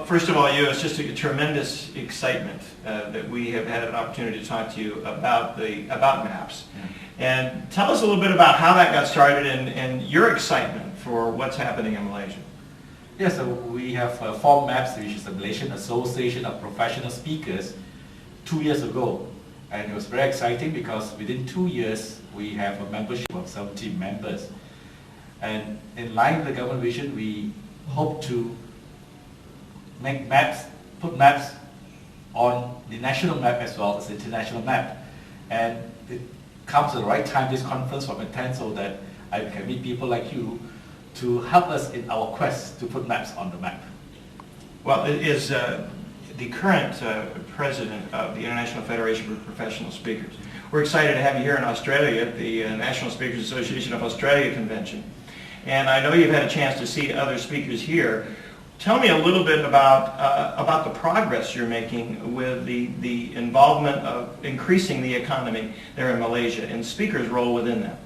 first of all, it's just a tremendous excitement that we have had an opportunity to talk to you about MAPS. And tell us a little bit about how that got started and your excitement for what's happening in Malaysia. Yeah, so we have formed MAPS, which is the Malaysian Association of Professional Speakers, 2 years ago. And it was very exciting because within 2 years, we have a membership of 70 members. And in line with the government vision, we hope to make MAPS, put MAPS on the national map as well as the international map. And it comes at the right time, this conference from attend, so that I can meet people like you to help us in our quest to put MAPS on the map. Well, is the current president of the International Federation for Professional Speakers. We're excited to have you here in Australia at the National Speakers Association of Australia Convention. And I know you've had a chance to see other speakers here. Tell me a little bit about the progress you're making with the involvement of increasing the economy there in Malaysia and speakers' role within that.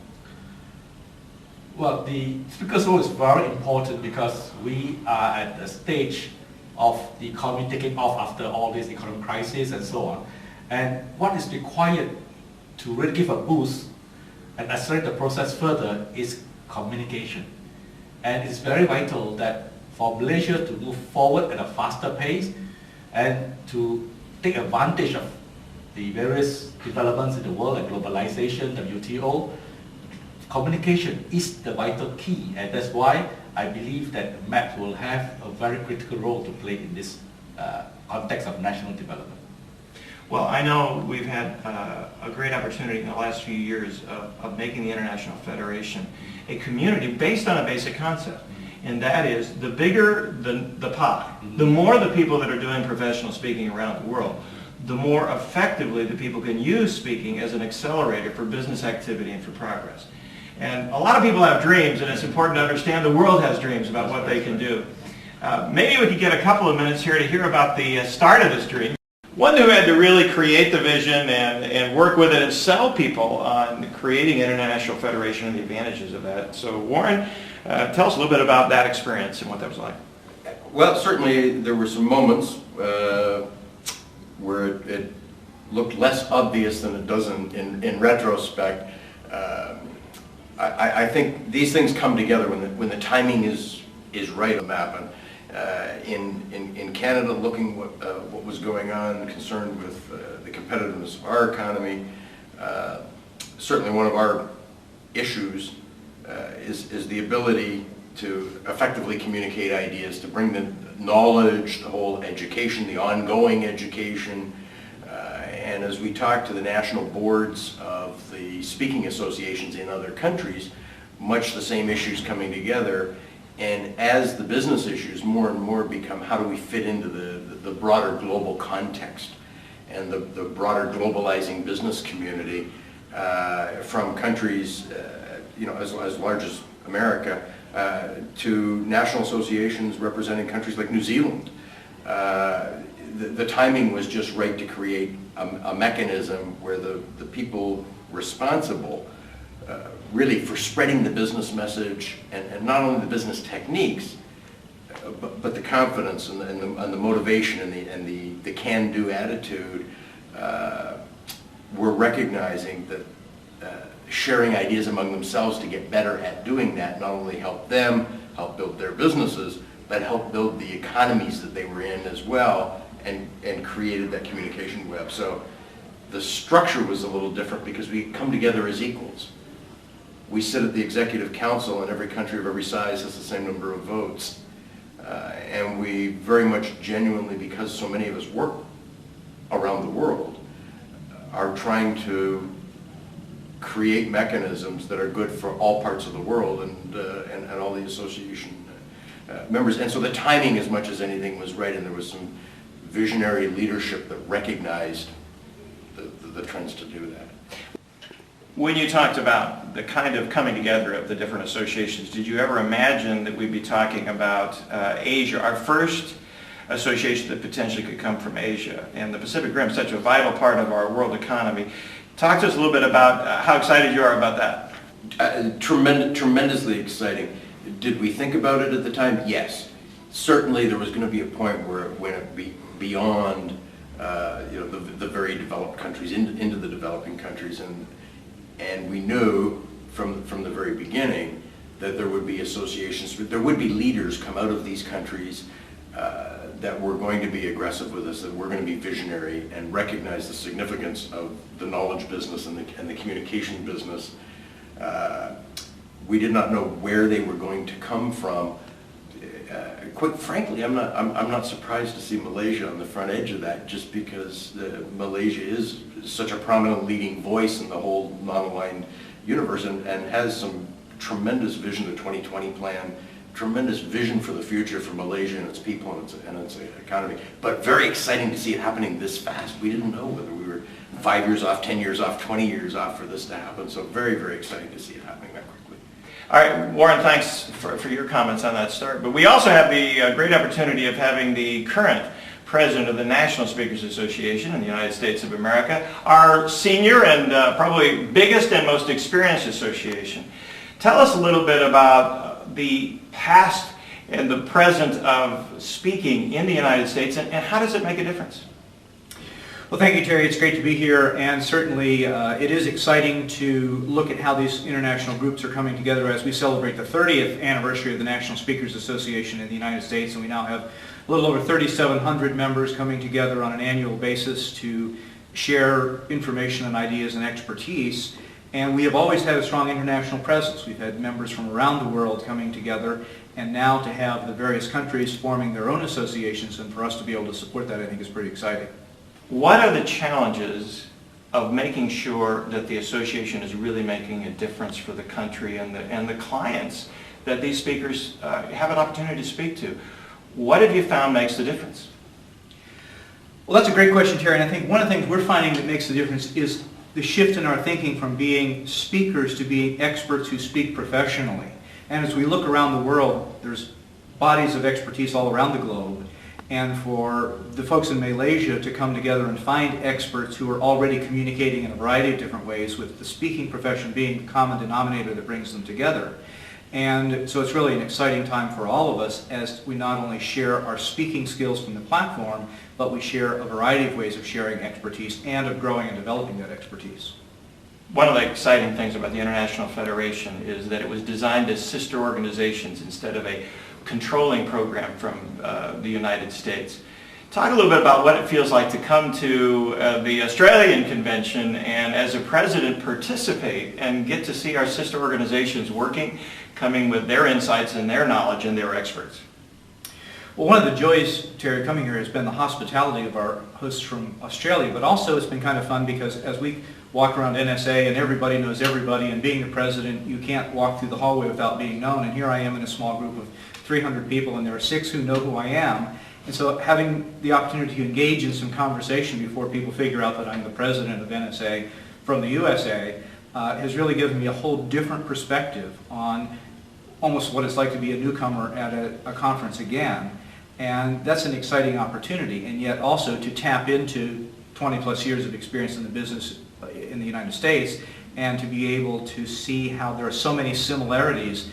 Well, the speaker's role is very important because we are at the stage of the economy taking off after all this economic crisis and so on. And what is required to really give a boost and accelerate the process further is communication. And it's very vital that for Malaysia to move forward at a faster pace and to take advantage of the various developments in the world like globalization, WTO, communication is the vital key, and that's why I believe that MAPS will have a very critical role to play in this context of national development. Well, I know we've had a great opportunity in the last few years of making the International Federation a community based on a basic concept, and that is the bigger the pie, the more the people that are doing professional speaking around the world, the more effectively the people can use speaking as an accelerator for business activity and for progress. And a lot of people have dreams, and it's important to understand the world has dreams about what they can do. Maybe we could get a couple of minutes here to hear about the start of this dream. One who had to really create the vision and work with it and sell people on creating an international federation and the advantages of that. So Warren, tell us a little bit about that experience and what that was like. Well, certainly there were some moments where it looked less obvious than it does in retrospect. I think these things come together when the timing is right on the map. In Canada, looking what was going on, concerned with the competitiveness of our economy, certainly one of our issues is the ability to effectively communicate ideas, to bring the knowledge, the whole education, the ongoing education. And as we talk to the national boards of the speaking associations in other countries, much the same issues coming together. And as the business issues more and more become how do we fit into the broader global context and the broader globalizing business community from countries as large as America to national associations representing countries like New Zealand. The timing was just right to create a mechanism where the people responsible really for spreading the business message and not only the business techniques, but the confidence and the motivation and the can-do attitude, we're recognizing that sharing ideas among themselves to get better at doing that not only helped them help build their businesses, but helped build the economies that they were in as well, and created that communication web. So the structure was a little different because we come together as equals. We sit at the executive council, and every country of every size has the same number of votes. And we very much genuinely, because so many of us work around the world, are trying to create mechanisms that are good for all parts of the world and all the association members. And so the timing, as much as anything, was right, and there was some visionary leadership that recognized the trends to do that. When you talked about the kind of coming together of the different associations, did you ever imagine that we'd be talking about Asia, our first association that potentially could come from Asia, and the Pacific Rim, such a vital part of our world economy? Talk to us a little bit about how excited you are about that. Tremendously exciting. Did we think about it at the time? Yes. certainly there was going to be a point where it went beyond the very developed countries into the developing countries, and we knew from the very beginning that there would be associations, there would be leaders come out of these countries that were going to be aggressive with us, that were going to be visionary and recognize the significance of the knowledge business and the communication business. We did not know where they were going to come from. Quite frankly, I'm not surprised to see Malaysia on the front edge of that, just because Malaysia is such a prominent leading voice in the whole non-aligned universe, and has some tremendous vision, the 2020 plan, tremendous vision for the future for Malaysia and its people and its economy. But very exciting to see it happening this fast. We didn't know whether we were 5 years off, 10 years off, 20 years off for this to happen. So very, very exciting to see it happening that quickly. All right, Warren, thanks for your comments on that start. But we also have the great opportunity of having the current president of the National Speakers Association in the United States of America, our senior and probably biggest and most experienced association. Tell us a little bit about the past and the present of speaking in the United States, and how does it make a difference? Well, thank you, Terry. It's great to be here, and certainly it is exciting to look at how these international groups are coming together as we celebrate the 30th anniversary of the National Speakers Association in the United States, and we now have a little over 3,700 members coming together on an annual basis to share information and ideas and expertise. And we have always had a strong international presence. We've had members from around the world coming together, and now to have the various countries forming their own associations, and for us to be able to support that, I think is pretty exciting. What are the challenges of making sure that the association is really making a difference for the country and the clients that these speakers have an opportunity to speak to? What have you found makes the difference? Well, that's a great question, Terry, and I think one of the things we're finding that makes the difference is the shift in our thinking from being speakers to being experts who speak professionally. And as we look around the world, there's bodies of expertise all around the globe. And for the folks in Malaysia to come together and find experts who are already communicating in a variety of different ways, with the speaking profession being the common denominator that brings them together. And so it's really an exciting time for all of us as we not only share our speaking skills from the platform, but we share a variety of ways of sharing expertise and of growing and developing that expertise. One of the exciting things about the International Federation is that it was designed as sister organizations instead of a controlling program from the United States. Talk a little bit about what it feels like to come to the Australian convention and as a president participate and get to see our sister organizations working, coming with their insights and their knowledge and their experts. Well, one of the joys, Terry, coming here has been the hospitality of our hosts from Australia, but also it's been kind of fun because as we walk around NSA and everybody knows everybody, and being the president, you can't walk through the hallway without being known, and here I am in a small group of 300 people, and there are 6 who know who I am. And so having the opportunity to engage in some conversation before people figure out that I'm the president of NSA from the USA has really given me a whole different perspective on almost what it's like to be a newcomer at a conference again. And that's an exciting opportunity, and yet also to tap into 20 plus years of experience in the business in the United States, and to be able to see how there are so many similarities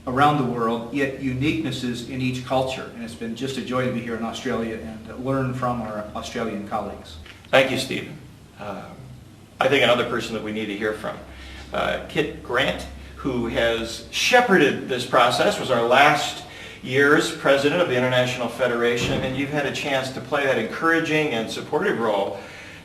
around the world, yet uniquenesses in each culture. And it's been just a joy to be here in Australia and learn from our Australian colleagues. Thank you, Stephen. I think another person that we need to hear from, Kit Grant, who has shepherded this process, was our last year's president of the International Federation, and you've had a chance to play that encouraging and supportive role.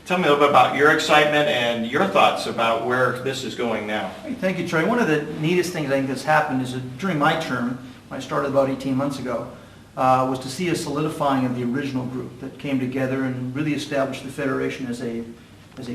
Tell me a little bit about your excitement and your thoughts about where this is going now. Thank you, Troy. One of the neatest things I think that's happened is that during my term, when I started about 18 months ago, was to see a solidifying of the original group that came together and really established the Federation as a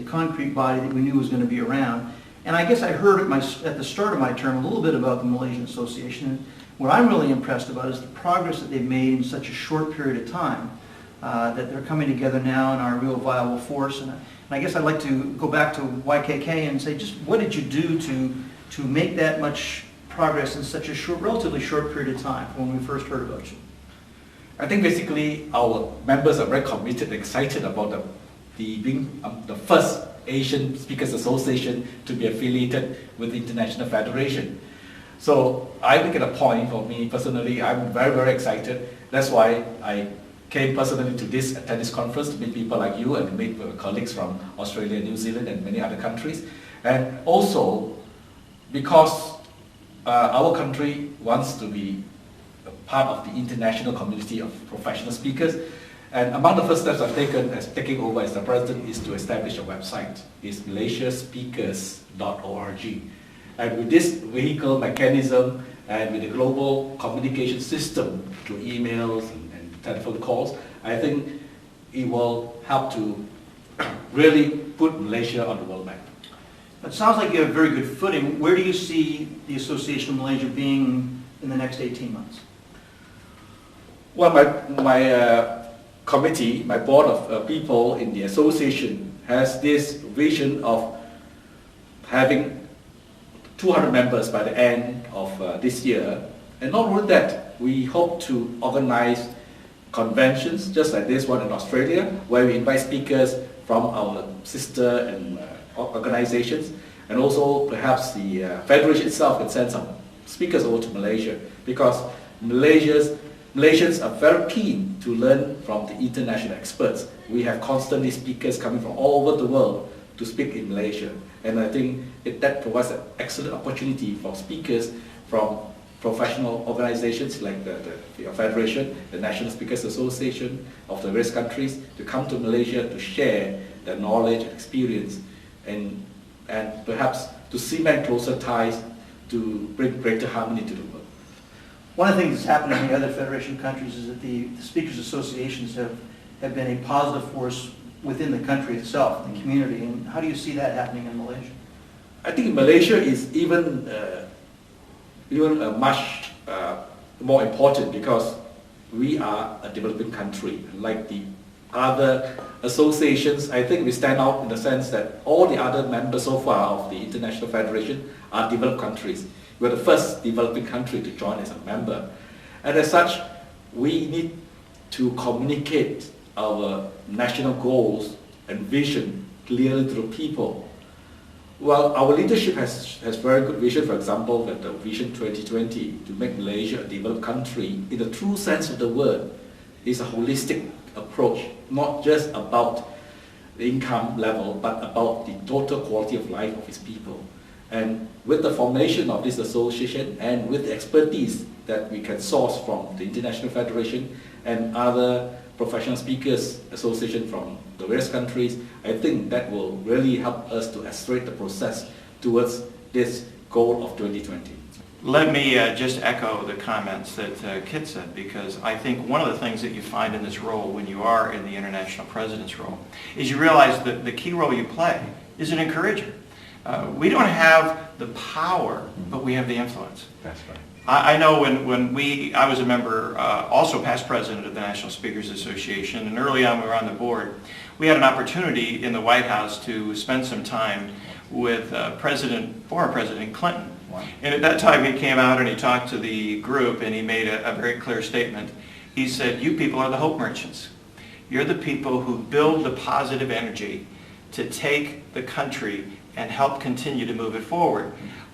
concrete body that we knew was going to be around. And I guess I heard at the start of my term a little bit about the Malaysian Association. And what I'm really impressed about is the progress that they've made in such a short period of time. That they're coming together now and are a real viable force. And I guess I'd like to go back to YKK and say, just what did you do to make that much progress in such a relatively short period of time when we first heard about you? I think basically our members are very committed and excited about being the first Asian Speakers Association to be affiliated with the International Federation. So I make it a point for me personally, I'm very, very excited. That's why I came personally to attend this conference to meet people like you and meet colleagues from Australia, New Zealand and many other countries. And also because our country wants to be a part of the international community of professional speakers. And among the first steps I've taken as taking over as the president is to establish a website. It's malaysiaspeakers.org. And with this vehicle mechanism and with the global communication system through emails and telephone calls, I think it will help to really put Malaysia on the world map. It sounds like you have very good footing. Where do you see the Association of Malaysia being in the next 18 months? Well, my committee, my board of people in the association has this vision of having 200 members by the end of this year. And not only that, we hope to organize conventions just like this one in Australia, where we invite speakers from our sister and organizations, and also perhaps the federation itself can send some speakers over to Malaysia, because Malaysians are very keen to learn from the international experts. We have constantly speakers coming from all over the world to speak in Malaysia, and I think that provides an excellent opportunity for speakers from professional organizations like the Federation, the National Speakers Association of the various countries to come to Malaysia to share their knowledge and experience, and perhaps to cement closer ties to bring greater harmony to the world. One of the things that's happened in the other Federation countries is that the Speakers Associations have been a positive force within the country itself, the community. And how do you see that happening in Malaysia? I think Malaysia is even much more important because we are a developing country. Like the other associations, I think we stand out in the sense that all the other members so far of the International Federation are developed countries. We are the first developing country to join as a member. And as such, we need to communicate our national goals and vision clearly to the people. Well, our leadership has very good vision, for example, that the Vision 2020 to make Malaysia a developed country in the true sense of the word is a holistic approach, not just about the income level, but about the total quality of life of its people. And with the formation of this association and with the expertise that we can source from the International Federation and other professional speakers association from the various countries, I think that will really help us to accelerate the process towards this goal of 2020. Let me just echo the comments that Kit said, because I think one of the things that you find in this role when you are in the international president's role is you realize that the key role you play is an encourager. We don't have the power, but we have the influence. That's right. I know when I was a member, also past president of the National Speakers Association, and early on we were on the board, we had an opportunity in the White House to spend some time with former President Clinton. Wow. And at that time he came out and he talked to the group and he made a very clear statement. He said, "You people are the hope merchants. You're the people who build the positive energy to take the country and help continue to move it forward."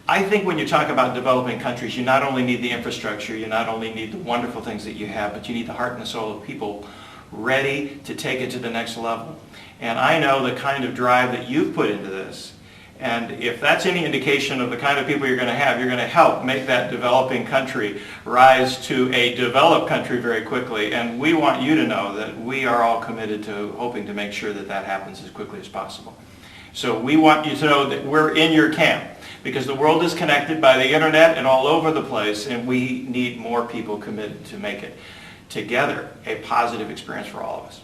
I think when you talk about developing countries, you not only need the infrastructure, you not only need the wonderful things that you have, but you need the heart and the soul of people ready to take it to the next level. And I know the kind of drive that you've put into this. And if that's any indication of the kind of people you're going to have, you're going to help make that developing country rise to a developed country very quickly. And we want you to know that we are all committed to hoping to make sure that that happens as quickly as possible. So we want you to know that we're in your camp, because the world is connected by the internet and all over the place, and we need more people committed to make it together a positive experience for all of us.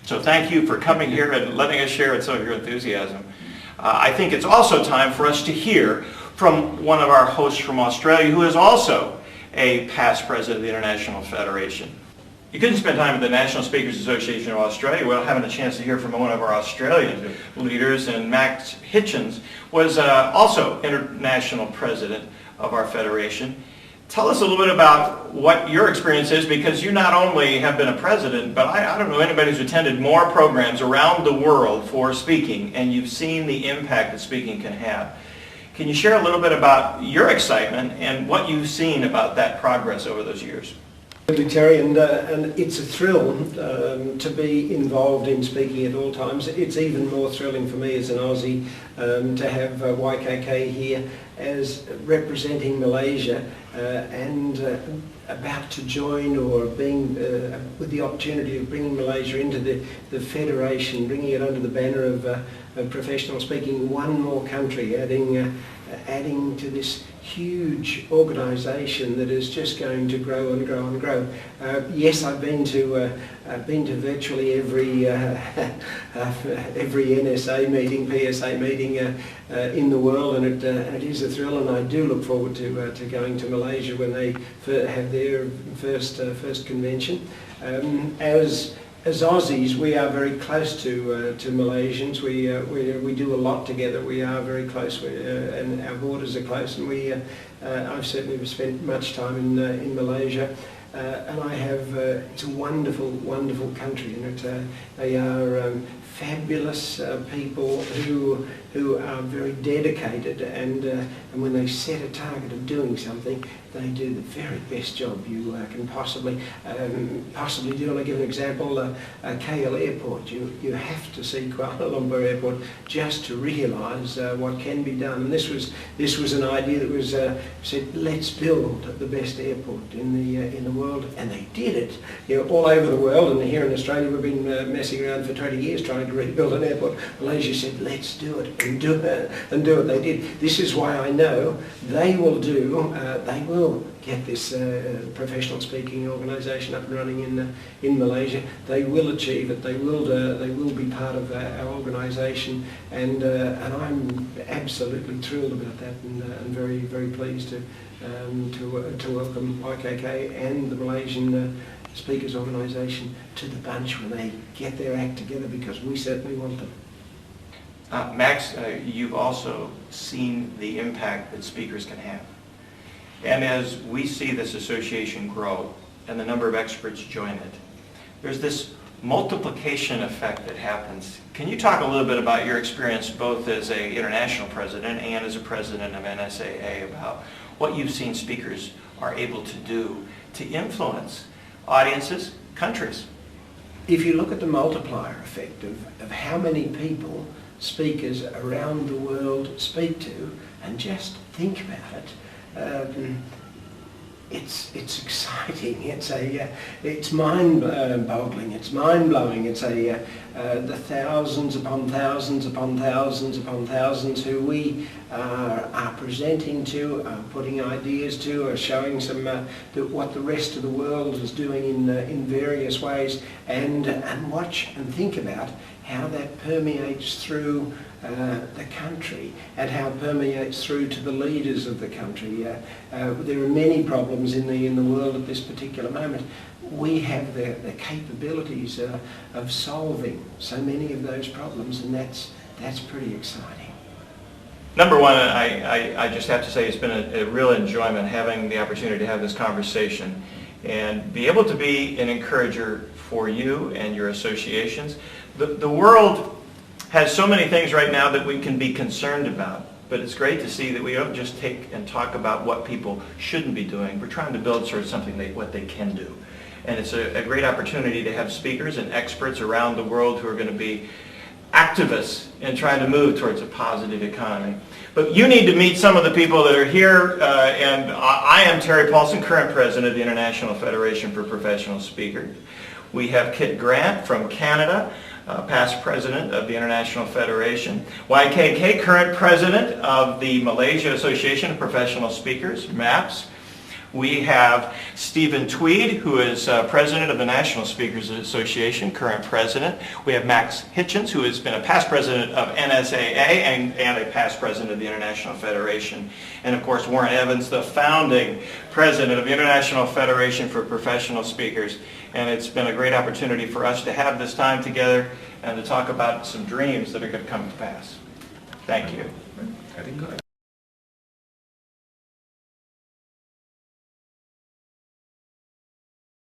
So thank you for coming here and letting us share in some of your enthusiasm. I think it's also time for us to hear from one of our hosts from Australia, who is also a past president of the International Federation. You couldn't spend time at the National Speakers Association of Australia without having a chance to hear from one of our Australian leaders, and Max Hitchens was also international president of our federation. Tell us a little bit about what your experience is, because you not only have been a president, but I don't know anybody who's attended more programs around the world for speaking, and you've seen the impact that speaking can have. Can you share a little bit about your excitement and what you've seen about that progress over those years? Terry, and it's a thrill to be involved in speaking at all times. It's even more thrilling for me as an Aussie to have YKK here as representing Malaysia and about to join, or being with the opportunity of bringing Malaysia into the Federation, bringing it under the banner of professional speaking, one more country, adding to this huge organisation that is just going to grow and grow and grow. Yes, I've been to virtually every NSA meeting, PSA meeting in the world, and it is a thrill, and I do look forward to going to Malaysia when they have their first convention. As Aussies, we are very close to Malaysians. We do a lot together. We are very close, and our borders are close. And I've certainly spent much time in Malaysia, and I have. It's a wonderful, wonderful country, and they are fabulous people who are very dedicated, and when they set a target of doing something, they do the very best job you can possibly do. And I give an example, KL Airport. You have to see Kuala Lumpur Airport just to realise what can be done. And this was an idea that was said, let's build the best airport in the world, and they did it. All over the world, and here in Australia we've been messing around for 20 years trying to rebuild an airport. Malaysia said, let's do it, and do it. They did. This is why I know they will get this professional speaking organisation up and running in Malaysia. They will achieve it. They will be part of our organisation, and I'm absolutely thrilled about that, and very, very pleased to welcome YKK and the Malaysian Speakers Organisation to the bunch when they get their act together, because we certainly want them. Max, you've also seen the impact that speakers can have. And as we see this association grow and the number of experts join it, there's this multiplication effect that happens. Can you talk a little bit about your experience both as an international president and as a president of NSAA about what you've seen speakers are able to do to influence audiences, countries? If you look at the multiplier effect of how many people speakers around the world speak to, and just think about it, it's exciting. It's mind-boggling. It's mind-blowing. It's the thousands upon thousands upon thousands upon thousands who we are presenting to, are putting ideas to, are showing some what the rest of the world is doing in various ways, and watch and think about how that permeates through the country, and how it permeates through to the leaders of the country. There are many problems in the world at this particular moment. We have the capabilities of solving so many of those problems, and that's pretty exciting. Number one, I just have to say it's been a real enjoyment having the opportunity to have this conversation and be able to be an encourager for you and your associations. The world has so many things right now that we can be concerned about, but it's great to see that we don't just take and talk about what people shouldn't be doing. We're trying to build sort of something what they can do. And it's a great opportunity to have speakers and experts around the world who are going to be activists in trying to move towards a positive economy. But you need to meet some of the people that are here, and I am Terry Paulson, current president of the International Federation for Professional Speakers. We have Kit Grant from Canada, past president of the International Federation. YKK, current president of the Malaysia Association of Professional Speakers, MAPS. We have Stephen Tweed, who is president of the National Speakers Association, current president. We have Max Hitchens, who has been a past president of NSAA and a past president of the International Federation. And of course, Warren Evans, the founding president of the International Federation for Professional Speakers. And it's been a great opportunity for us to have this time together and to talk about some dreams that are going to come to pass. Thank you. I think